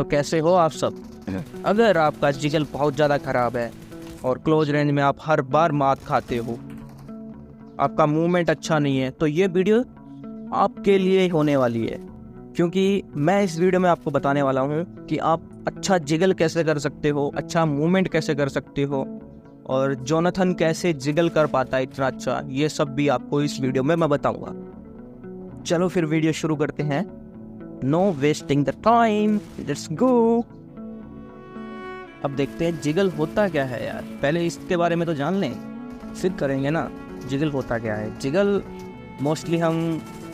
तो कैसे हो आप सब। अगर आपका जिगल बहुत ज़्यादा ख़राब है और क्लोज रेंज में आप हर बार मात खाते हो, आपका मूवमेंट अच्छा नहीं है, तो ये वीडियो आपके लिए होने वाली है। क्योंकि मैं इस वीडियो में आपको बताने वाला हूँ कि आप अच्छा जिगल कैसे कर सकते हो, अच्छा मूवमेंट कैसे कर सकते हो, और जोनाथन कैसे जिगल कर पाता है इतना अच्छा, ये सब भी आपको इस वीडियो में मैं बताऊँगा। चलो फिर वीडियो शुरू करते हैं। No wasting the time, let's go. अब देखते हैं जिगल होता क्या है यार। पहले इसके बारे में तो जान लें, फिर करेंगे ना जिगल होता क्या है। जिगल मोस्टली हम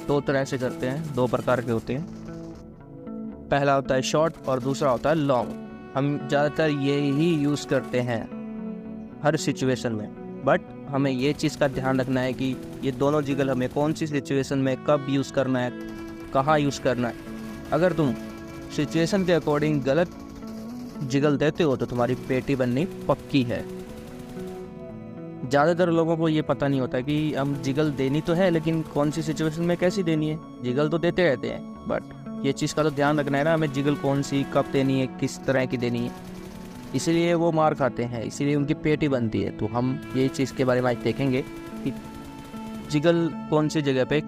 दो तरह से करते हैं, दो प्रकार के होते हैं। पहला होता है शॉर्ट और दूसरा होता है लॉन्ग। हम ज़्यादातर ये ही यूज़ करते हैं हर सिचुएशन में, बट हमें ये चीज़ का ध्यान रखना है कि ये दोनों जिगल हमें कौन सी सिचुएशन में कब यूज़ करना है, कहाँ यूज़ करना है। अगर तुम सिचुएशन के अकॉर्डिंग गलत जिगल देते हो तो तुम्हारी पेटी बननी पक्की है। ज़्यादातर लोगों को ये पता नहीं होता कि हम जिगल देनी तो है, लेकिन कौन सी सिचुएशन में कैसी देनी है। जिगल तो देते रहते हैं, बट ये चीज़ का तो ध्यान रखना है ना, हमें जिगल कौन सी कब देनी है, किस तरह की देनी है। इसीलिए वो मार खाते हैं, इसीलिए उनकी पेटी बनती है। तो हम ये चीज़ के बारे में आज देखेंगे कि जिगल कौन सी जगह पे,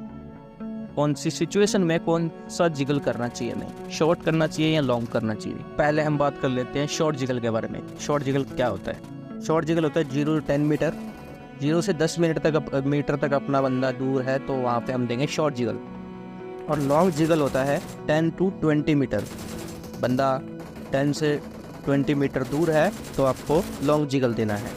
कौन सी सिचुएशन में कौन सा जिगल करना चाहिए, हमें शॉर्ट करना चाहिए या लॉन्ग करना चाहिए। पहले हम बात कर लेते हैं शॉर्ट जिगल के बारे में। शॉर्ट जिगल क्या होता है? शॉर्ट जिगल होता है 0 to 10 मीटर, 0 से 10 मीटर तक अपना बंदा दूर है तो वहाँ पे हम देंगे शॉर्ट जिगल। और लॉन्ग जिगल होता है 10 to 20 मीटर। बंदा 10 से 20 मीटर दूर है तो आपको लॉन्ग जिगल देना है।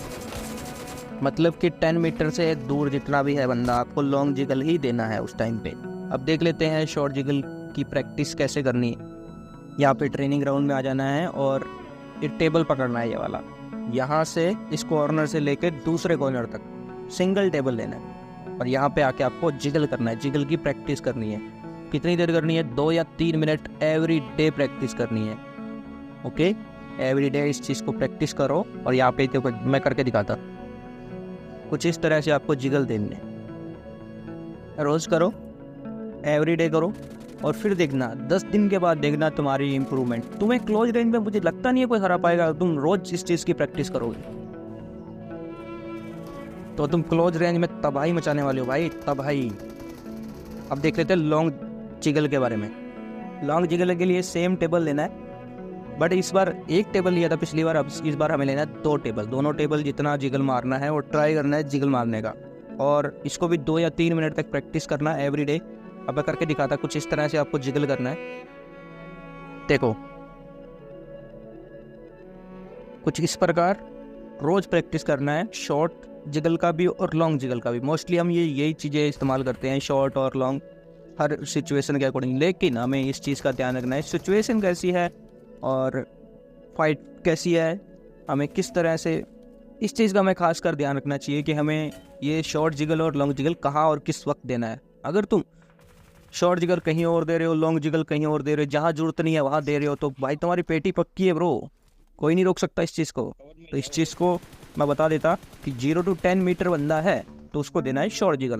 मतलब कि 10 मीटर से दूर जितना भी है बंदा, आपको लॉन्ग जिगल ही देना है उस टाइम पे। अब देख लेते हैं शॉर्ट जिगल की प्रैक्टिस कैसे करनी है। यहाँ पे ट्रेनिंग ग्राउंड में आ जाना है और ये टेबल पकड़ना है, ये वाला। यहाँ से इस कॉर्नर से लेकर दूसरे कॉर्नर तक सिंगल टेबल लेना है और यहाँ पे आके आपको जिगल करना है। जिगल की प्रैक्टिस करनी है। कितनी देर करनी है? 2 या 3 मिनट एवरी डे प्रैक्टिस करनी है। ओके, एवरी डे इस चीज़ को प्रैक्टिस करो। और यहाँ पे देखो मैं करके दिखाता, कुछ इस तरह से आपको जिगल देने, रोज़ करो, एवरी डे करो, और फिर देखना 10 दिन के बाद देखना तुम्हारी इम्प्रूवमेंट। तुम्हें क्लोज रेंज में मुझे लगता नहीं है कोई हरा पाएगा। तुम रोज इस चीज़ की प्रैक्टिस करोगे तो तुम क्लोज रेंज में तबाही मचाने वाले हो भाई, तबाही। अब देख लेते हैं लॉन्ग जिगल के बारे में। लॉन्ग जिगल के लिए सेम टेबल लेना है, बट इस बार एक टेबल लिया था पिछली बार, अब इस बार हमें लेना है 2 टेबल। दोनों टेबल जितना जिगल मारना है और ट्राई करना है जिगल मारने का। और इसको भी 2 या 3 मिनट तक प्रैक्टिस करना है एवरी डे। अब मैं करके दिखाता, कुछ इस तरह से आपको जिगल करना है। देखो कुछ इस प्रकार रोज प्रैक्टिस करना है, शॉर्ट जिगल का भी और लॉन्ग जिगल का भी। मोस्टली हम यही चीज़ें इस्तेमाल करते हैं, शॉर्ट और लॉन्ग, हर सिचुएशन के अकॉर्डिंग। लेकिन हमें इस चीज़ का ध्यान रखना है सिचुएशन कैसी है और फाइट कैसी है, हमें किस तरह से, इस चीज़ का हमें खास कर ध्यान रखना चाहिए कि हमें ये शॉर्ट जिगल और लॉन्ग जिगल कहाँ और किस वक्त देना है। अगर तुम शॉर्ट जिगल कहीं और दे रहे हो, लॉन्ग जिगल कहीं और दे रहे हो, जहाँ जरूरत नहीं है वहाँ दे रहे हो, तो भाई तुम्हारी पेटी पक्की है ब्रो, कोई नहीं रोक सकता इस चीज़ को। तो इस चीज़ को मैं बता देता कि 0 to 10 मीटर बंदा है तो उसको देना है शॉर्ट जिगल,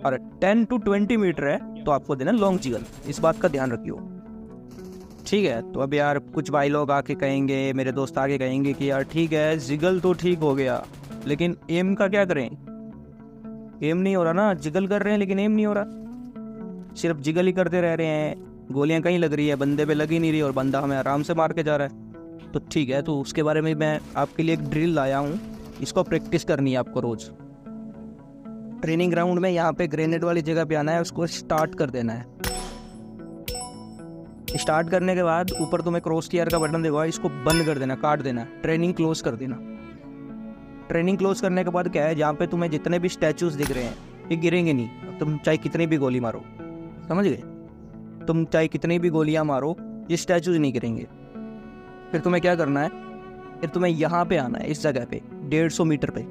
और 10 to 20 मीटर है तो आपको देना लॉन्ग जिगल। इस बात का ध्यान रखियो, ठीक है। तो अब यार कुछ भाई लोग आके कहेंगे, मेरे दोस्त आके कहेंगे कि यार ठीक है जिगल तो ठीक हो गया, लेकिन एम का क्या करें? एम नहीं हो रहा ना, जिगल कर रहे हैं लेकिन एम नहीं हो रहा, सिर्फ जिगल ही करते रह रहे हैं। गोलियां कहीं लग रही है, बंदे पे लग ही नहीं रही और बंदा हमें आराम से मार के जा रहा है। तो ठीक है, तो उसके बारे में मैं आपके लिए एक ड्रिल लाया हूँ, इसको प्रैक्टिस करनी है आपको रोज़। ट्रेनिंग ग्राउंड में यहाँ पे ग्रेनेड वाली जगह पे आना है, उसको स्टार्ट कर देना है। स्टार्ट करने के बाद ऊपर तुम्हें क्रॉस टीयर का बटन देगा, इसको बंद कर देना, काट देना, ट्रेनिंग क्लोज कर देना। ट्रेनिंग क्लोज करने के बाद क्या है, जहाँ पे तुम्हें जितने भी स्टैचूज दिख रहे हैं ये गिरेंगे नहीं। तुम चाहे कितनी भी गोली मारो, समझ गए? तुम चाहे कितनी भी गोलियां मारो, ये स्टैचूज नहीं गिरेंगे। फिर तुम्हें क्या करना है, फिर तुम्हें यहाँ पे आना है, इस जगह पे 150 मीटर पे,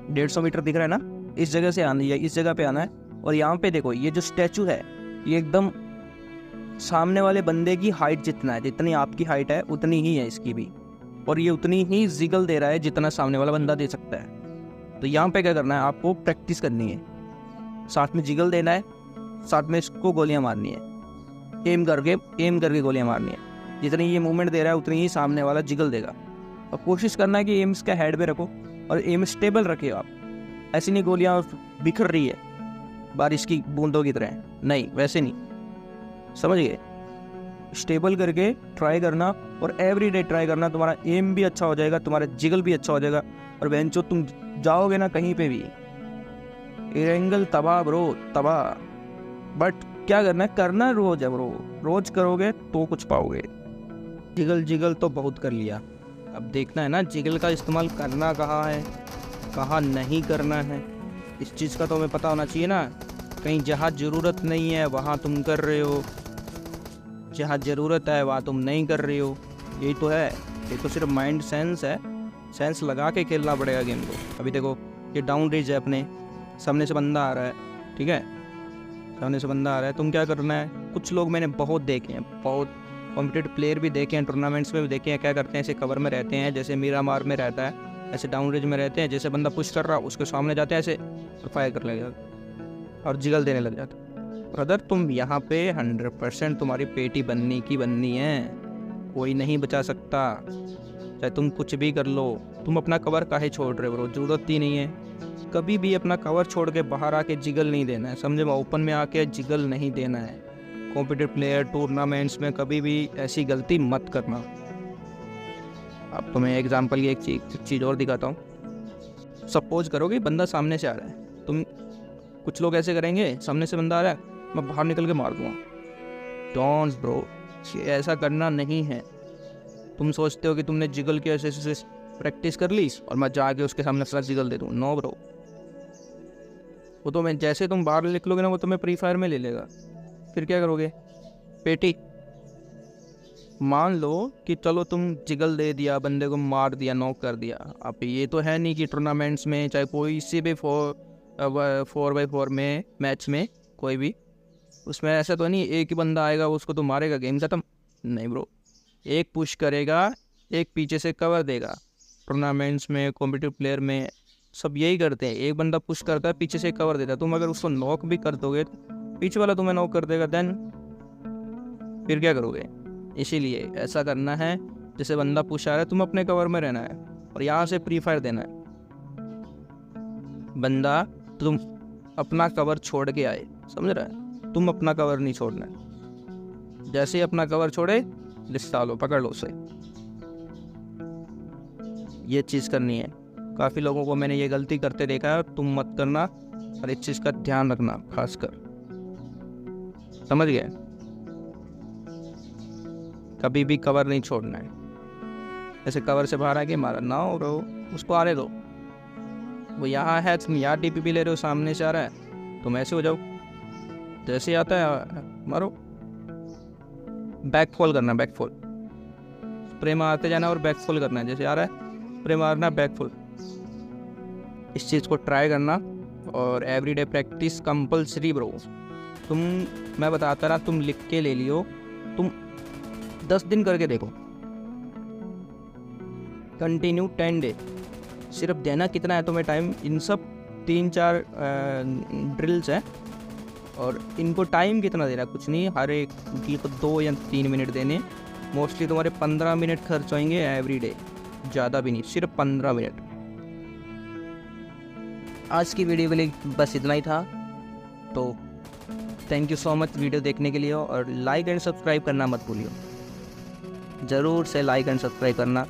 150 मीटर दिख रहा है ना, इस जगह से आना है, इस जगह पे आना है। और यहाँ पे देखो ये जो स्टैचू है ये एकदम सामने वाले बंदे की हाइट जितना है, जितनी आपकी हाइट है उतनी ही है इसकी भी, और ये उतनी ही जिगल दे रहा है जितना सामने वाला बंदा दे सकता है। तो यहाँ पे क्या करना है, आपको प्रैक्टिस करनी है, साथ में जिगल देना है, साथ में इसको गोलियां मारनी है, एम करके गोलियां मारनी है। जितनी ये मूवमेंट दे रहा है उतनी ही सामने वाला जिगल देगा। और कोशिश करना है कि एम्स का हेड पे रखो और एम स्टेबल रखे आप। ऐसी नहीं गोलियाँ बिखर रही है बारिश की बूंदों की तरह, नहीं वैसे नहीं, समझ गए। स्टेबल करके ट्राई करना और एवरी डे ट्राई करना, तुम्हारा एम भी अच्छा हो जाएगा, तुम्हारा जिगल भी अच्छा हो जाएगा। और बेंचो तुम जाओगे ना कहीं पे भी, एंगल तबाह ब्रो, तबाह। बट क्या करना है, करना रोज है ब्रो, रोज करोगे तो कुछ पाओगे। जिगल तो बहुत कर लिया, अब देखना है ना जिगल का इस्तेमाल करना कहाँ है, कहाँ नहीं करना है। इस चीज़ का तो हमें पता होना चाहिए ना। कहीं जहाँ ज़रूरत नहीं है वहाँ तुम कर रहे हो, जहाँ ज़रूरत है वहाँ तुम नहीं कर रहे हो। यही तो है, ये तो सिर्फ माइंड सेंस है, सेंस लगा के खेलना पड़ेगा गेम को। अभी देखो ये डाउन रेंज है, अपने सामने से बंदा आ रहा है, ठीक है, सामने से बंदा आ रहा है, तुम क्या करना है। कुछ लोग मैंने बहुत देखे हैं, बहुत कॉम्पिटिटिव प्लेयर भी देखे हैं, टूर्नामेंट्स में भी देखे हैं, क्या करते हैं, ऐसे कवर में रहते हैं जैसे मीरामार में रहता है, ऐसे डाउन रेंज में रहते हैं, जैसे बंदा पुश कर रहा उसके सामने जाते हैं ऐसे और फायर कर लग जाता और जिगल देने लग जाता। ब्रदर तुम यहाँ पे 100% तुम्हारी पेटी बननी की बननी है, कोई नहीं बचा सकता, चाहे तुम कुछ भी कर लो। तुम अपना कवर काहे छोड़ रहे हो ब्रो, ज़रूरत ही नहीं है। कभी भी अपना कवर छोड़ के बाहर आके जिगल नहीं देना है, समझे। ओपन में आके जिगल नहीं देना है। कॉम्पिटिटिव प्लेयर टूर्नामेंट्स में कभी भी ऐसी गलती मत करना। अब तुम्हें एग्जांपल की एक चीज़ और दिखाता हूँ। सपोज करो कि बंदा सामने से आ रहा है, तुम कुछ लोग ऐसे करेंगे, सामने से बंदा आ रहा है मैं बाहर निकल के मार दूँगा। डोंट ब्रो, ऐसा करना नहीं है। तुम सोचते हो कि तुमने जिगल की ऐसे प्रैक्टिस कर ली और मैं जाके उसके सामने सारा जिगल दे दूँ, नो ब्रो। वो तो मैं जैसे तुम बाहर निकलोगे ना वो तुम्हें प्री फायर में ले लेगा, फिर क्या करोगे। पेटी मान लो कि चलो तुम जिगल दे दिया, बंदे को मार दिया, नॉक कर दिया। अब ये तो है नहीं कि टूर्नामेंट्स में चाहे कोई सी भी 4x4 में मैच में कोई भी, उसमें ऐसा तो नहीं एक ही बंदा आएगा उसको तो मारेगा गेम खत्म, नहीं ब्रो। एक पुश करेगा, एक पीछे से कवर देगा। टूर्नामेंट्स में कॉम्पिटिटिव प्लेयर में सब यही करते हैं, एक बंदा पुश करता है पीछे से कवर देता है। तुम अगर उसको नॉक भी कर दोगे तो पीछे वाला तुम्हें नॉक कर देगा, देन फिर क्या करोगे। इसीलिए ऐसा करना है, जैसे बंदा पुश आ रहा है तुम अपने कवर में रहना है और यहाँ से प्री फायर देना है। बंदा तुम अपना कवर छोड़ के आए, समझ रहा है, तुम अपना कवर नहीं छोड़ना है। जैसे ही अपना कवर छोड़े लिस्टा लो, पकड़ लो उसे। ये चीज़ करनी है। काफ़ी लोगों को मैंने ये गलती करते देखा है, तुम मत करना और इस चीज़ का ध्यान रखना खासकर, समझ गए। कभी भी कवर नहीं छोड़ना है। ऐसे कवर से बाहर आके मारा ना हो, उसको आने दो। वो यहाँ है, तुम यहाँ टीपीपी ले रहे हो, सामने से आ रहा है, तुम ऐसे हो जाओ, जैसे आता है मारो। बैकफॉल करना, बैकफॉल स्प्रे मारते जाना और बैकफॉल करना है। जैसे आ रहा है स्प्रे मारना, बैकफॉल। इस चीज़ को ट्राई करना और एवरीडे प्रैक्टिस कंपलसरी ब्रो। तुम, मैं बताता रहा, तुम लिख के ले लियो, तुम 10 दिन करके देखो, कंटिन्यू 10 डे। सिर्फ देना कितना है तुम्हें टाइम, इन सब 3-4 ड्रिल्स हैं और इनको टाइम कितना देना, कुछ नहीं, हर एक की को 2 या 3 मिनट देने। मोस्टली तुम्हारे 15 मिनट खर्च होंगे एवरी डे, ज़्यादा भी नहीं, सिर्फ 15 मिनट। आज की वीडियो के लिए बस इतना ही था, तो thank you so much video देखने के लिए। और लाइक एंड सब्सक्राइब करना मत भूलियो, ज़रूर से लाइक एंड सब्सक्राइब करना।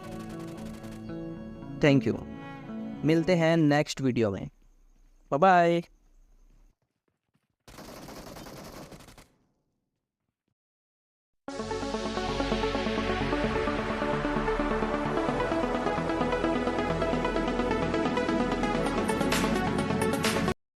थैंक यू, मिलते हैं नेक्स्ट वीडियो में, बाय बाय।